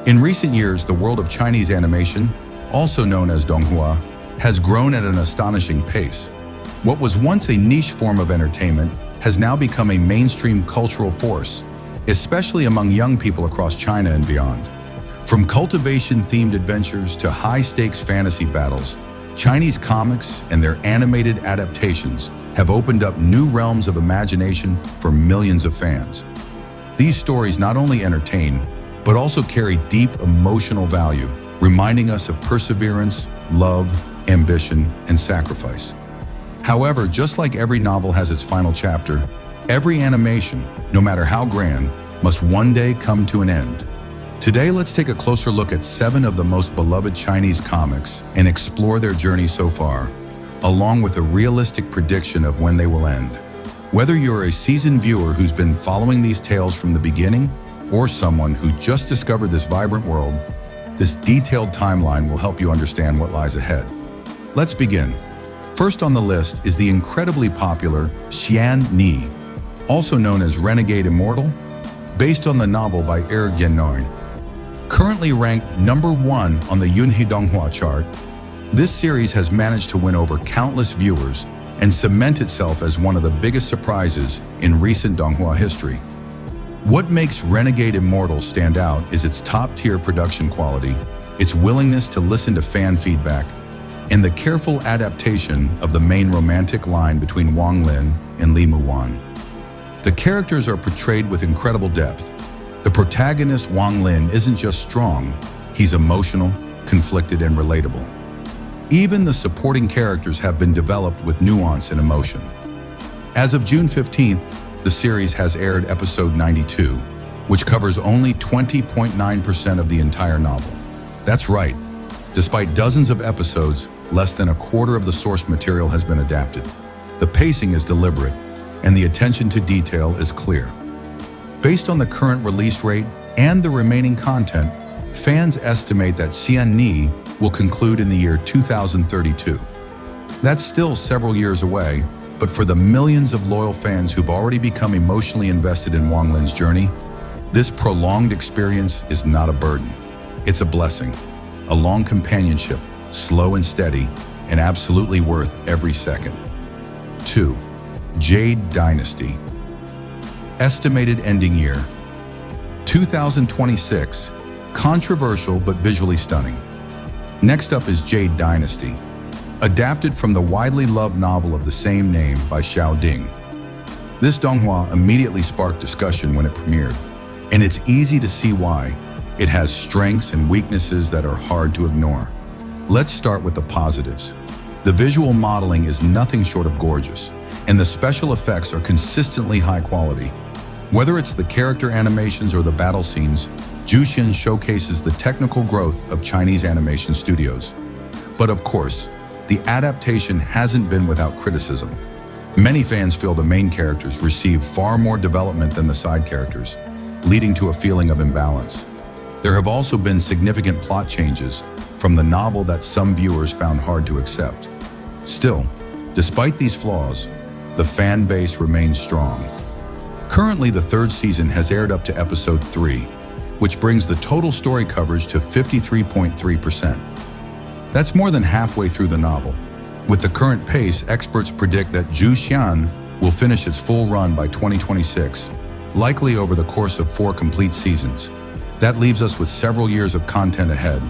In recent years, the world of Chinese animation, also known as Donghua, has grown at an astonishing pace. What was once a niche form of entertainment has now become a mainstream cultural force, especially among young people across China and beyond. From cultivation-themed adventures to high-stakes fantasy battles, Chinese comics and their animated adaptations have opened up new realms of imagination for millions of fans. These stories not only entertain, but also carry deep emotional value, reminding us of perseverance, love, ambition, and sacrifice. However, just like every novel has its final chapter, every animation, no matter how grand, must one day come to an end. Today, let's take a closer look at 7 of the most beloved Chinese comics and explore their journey so far, along with a realistic prediction of when they will end. Whether you're a seasoned viewer who's been following these tales from the beginning, or someone who just discovered this vibrant world, this detailed timeline will help you understand what lies ahead. Let's begin. First on the list is the incredibly popular Xian, also known as Renegade Immortal, based on the novel by Donghua. Currently ranked #1 on the Yunhe Donghua chart, this series has managed to win over countless viewers and cement itself as one of the biggest surprises in recent Donghua history. What makes Renegade Immortal stand out is its top-tier production quality, its willingness to listen to fan feedback, and the careful adaptation of the main romantic line between Wang Lin and Li Muwan. The characters are portrayed with incredible depth. The protagonist Wang Lin isn't just strong, he's emotional, conflicted, and relatable. Even the supporting characters have been developed with nuance and emotion. As of June 15th, the series has aired episode 92, which covers only 20.9% of the entire novel. That's right. Despite dozens of episodes, less than a quarter of the source material has been adapted. The pacing is deliberate, and the attention to detail is clear. Based on the current release rate and the remaining content, fans estimate that Xian will conclude in the year 2032. That's still several years away, but for the millions of loyal fans who've already become emotionally invested in Wang Lin's journey, this prolonged experience is not a burden. It's a blessing, a long companionship, slow and steady, and absolutely worth every second. 2. Jade Dynasty. Estimated ending year: 2026. Controversial but visually stunning. Next up is Jade Dynasty, adapted from the widely loved novel of the same name by Xiao Ding. This Donghua immediately sparked discussion when it premiered, and it's easy to see why. It has strengths and weaknesses that are hard to ignore. Let's start with the positives. The visual modeling is nothing short of gorgeous, and the special effects are consistently high quality. Whether it's the character animations or the battle scenes, Xian showcases the technical growth of Chinese animation studios. But of course, the adaptation hasn't been without criticism. Many fans feel the main characters receive far more development than the side characters, leading to a feeling of imbalance. There have also been significant plot changes from the novel that some viewers found hard to accept. Still, despite these flaws, the fan base remains strong. Currently, the 3rd season has aired up to episode 3, which brings the total story coverage to 53.3%. That's more than halfway through the novel. With the current pace, experts predict that Xian will finish its full run by 2026, likely over the course of 4 complete seasons. That leaves us with several years of content ahead,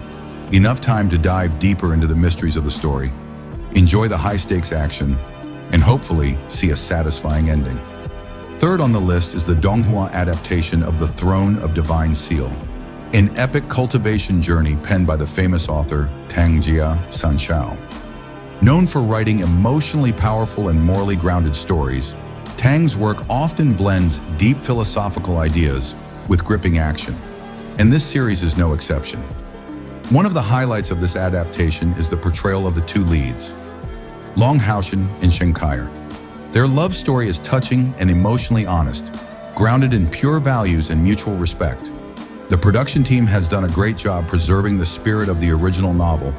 enough time to dive deeper into the mysteries of the story, enjoy the high-stakes action, and hopefully see a satisfying ending. 3rd on the list is the Donghua adaptation of The Throne of Divine Seal, an epic cultivation journey penned by the famous author Tang Sanshao. Known for writing emotionally powerful and morally grounded stories, Tang's work often blends deep philosophical ideas with gripping action, and this series is no exception. One of the highlights of this adaptation is the portrayal of the 2 leads, Long Haoshan and Shen Kaier. Their love story is touching and emotionally honest, grounded in pure values and mutual respect. The production team has done a great job preserving the spirit of the original novel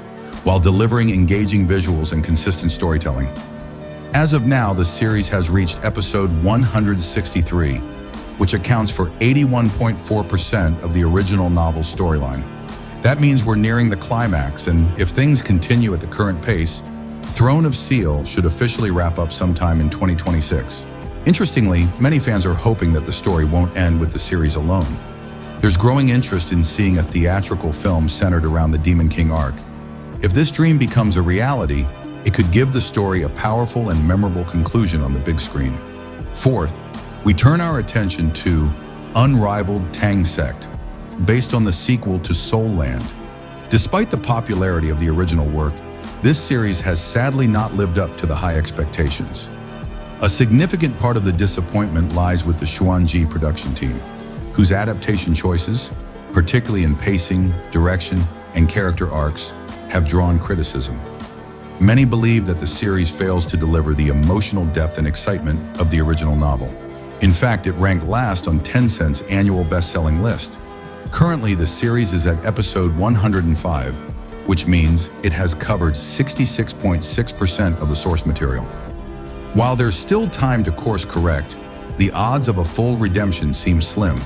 while delivering engaging visuals and consistent storytelling. As of now, the series has reached episode 163, which accounts for 81.4% of the original novel storyline. That means we're nearing the climax, and if things continue at the current pace, Throne of Steel should officially wrap up sometime in 2026. Interestingly, many fans are hoping that the story won't end with the series alone. There's growing interest in seeing a theatrical film centered around the Demon King arc. If this dream becomes a reality, it could give the story a powerful and memorable conclusion on the big screen. Fourth, we turn our attention to Unrivaled Tang Sect, based on the sequel to Soul Land. Despite the popularity of the original work, this series has sadly not lived up to the high expectations. A significant part of the disappointment lies with the Xuan production team, whose adaptation choices, particularly in pacing, direction, and character arcs, have drawn criticism. Many believe that the series fails to deliver the emotional depth and excitement of the original novel. In fact, it ranked last on Tencent's annual best-selling list. Currently, the series is at episode 105, which means it has covered 66.6% of the source material. While there's still time to course correct, the odds of a full redemption seem slim.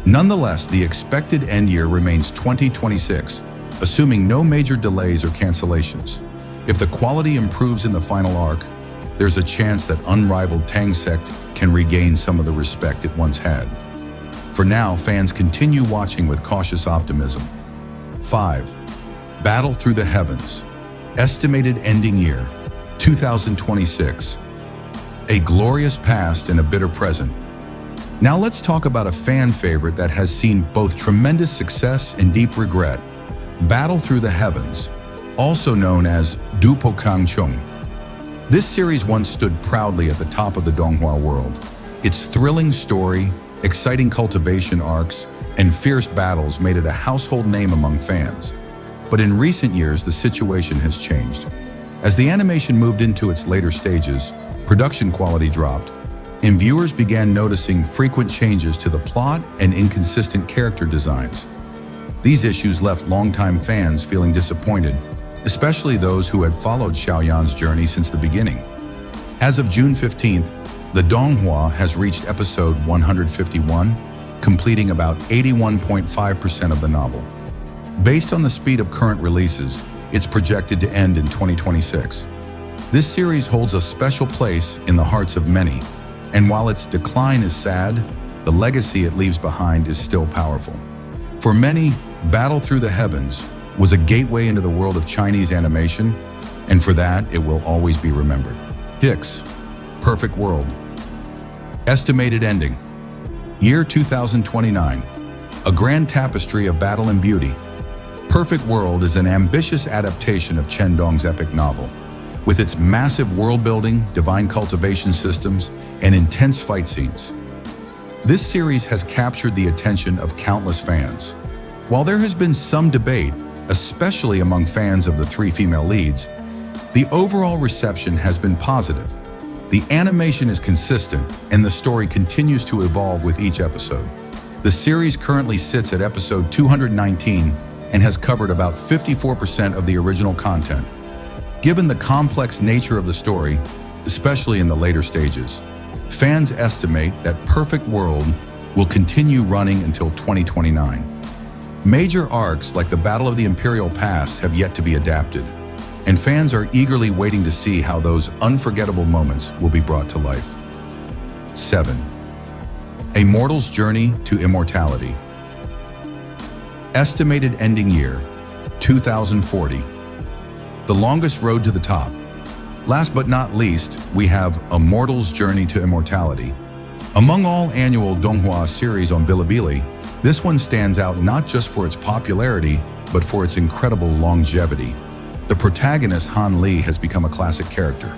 Nonetheless, the expected end year remains 2026, assuming no major delays or cancellations. If the quality improves in the final arc, there's a chance that Unrivaled Tang Sect can regain some of the respect it once had. For now, fans continue watching with cautious optimism. 5. Battle Through the Heavens. Estimated ending year, 2026. A glorious past and a bitter present. Now let's talk about a fan favorite that has seen both tremendous success and deep regret. Battle Through the Heavens, also known as Dupo Kang Chung. This series once stood proudly at the top of the Donghua world. Its thrilling story, exciting cultivation arcs, and fierce battles made it a household name among fans. But in recent years, the situation has changed. As the animation moved into its later stages, production quality dropped, and viewers began noticing frequent changes to the plot and inconsistent character designs. These issues left longtime fans feeling disappointed, especially those who had followed Xiaoyan's journey since the beginning. As of June 15th, the Donghua has reached episode 151, completing about 81.5% of the novel. Based on the speed of current releases, it's projected to end in 2026. This series holds a special place in the hearts of many, and while its decline is sad, the legacy it leaves behind is still powerful. For many, Battle Through the Heavens was a gateway into the world of Chinese animation, and for that, it will always be remembered. 6. Perfect World. Estimated ending, year 2029. A grand tapestry of battle and beauty. Perfect World is an ambitious adaptation of Chen Dong's epic novel. With its massive world-building, divine cultivation systems, and intense fight scenes. This series has captured the attention of countless fans. While there has been some debate, especially among fans of the three female leads, the overall reception has been positive. The animation is consistent, and the story continues to evolve with each episode. The series currently sits at episode 219 and has covered about 54% of the original content. Given the complex nature of the story, especially in the later stages, fans estimate that Perfect World will continue running until 2029. Major arcs like the Battle of the Imperial Pass have yet to be adapted, and fans are eagerly waiting to see how those unforgettable moments will be brought to life. 7. A Mortal's Journey to Immortality. Estimated ending year, 2040. The longest road to the top. Last but not least, we have A Mortal's Journey to Immortality. Among all annual Donghua series on Bilibili, this one stands out not just for its popularity, but for its incredible longevity. The protagonist Han Li has become a classic character.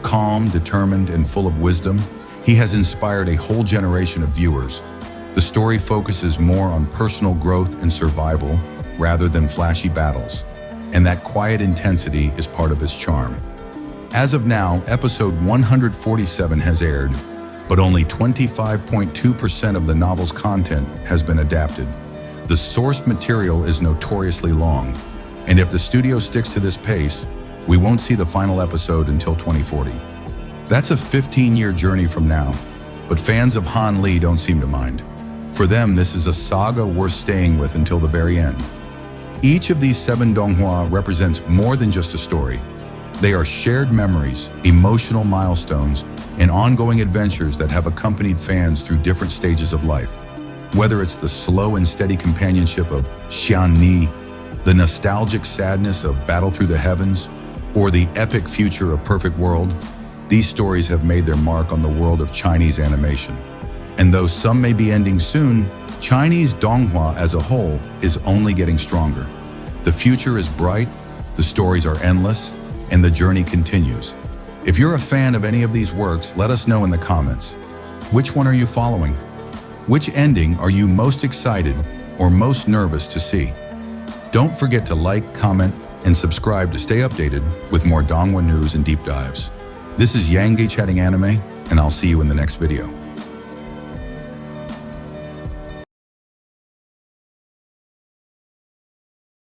Calm, determined, and full of wisdom, he has inspired a whole generation of viewers. The story focuses more on personal growth and survival rather than flashy battles, and that quiet intensity is part of its charm. As of now, episode 147 has aired, but only 25.2% of the novel's content has been adapted. The source material is notoriously long, and if the studio sticks to this pace, we won't see the final episode until 2040. That's a 15-year journey from now, But fans of Han Li don't seem to mind. For them, this is a saga worth staying with until the very end. Each of these 7 Donghua represents more than just a story. They are shared memories, emotional milestones, and ongoing adventures that have accompanied fans through different stages of life. Whether it's the slow and steady companionship of Xian, the nostalgic sadness of Battle Through the Heavens, or the epic future of Perfect World, these stories have made their mark on the world of Chinese animation. And though some may be ending soon, Chinese Donghua as a whole is only getting stronger. The future is bright, the stories are endless, and the journey continues. If you're a fan of any of these works, let us know in the comments. Which one are you following? Which ending are you most excited or most nervous to see? Don't forget to like, comment, and subscribe to stay updated with more Donghua news and deep dives. This is Yang Chatting Anime, and I'll see you in the next video.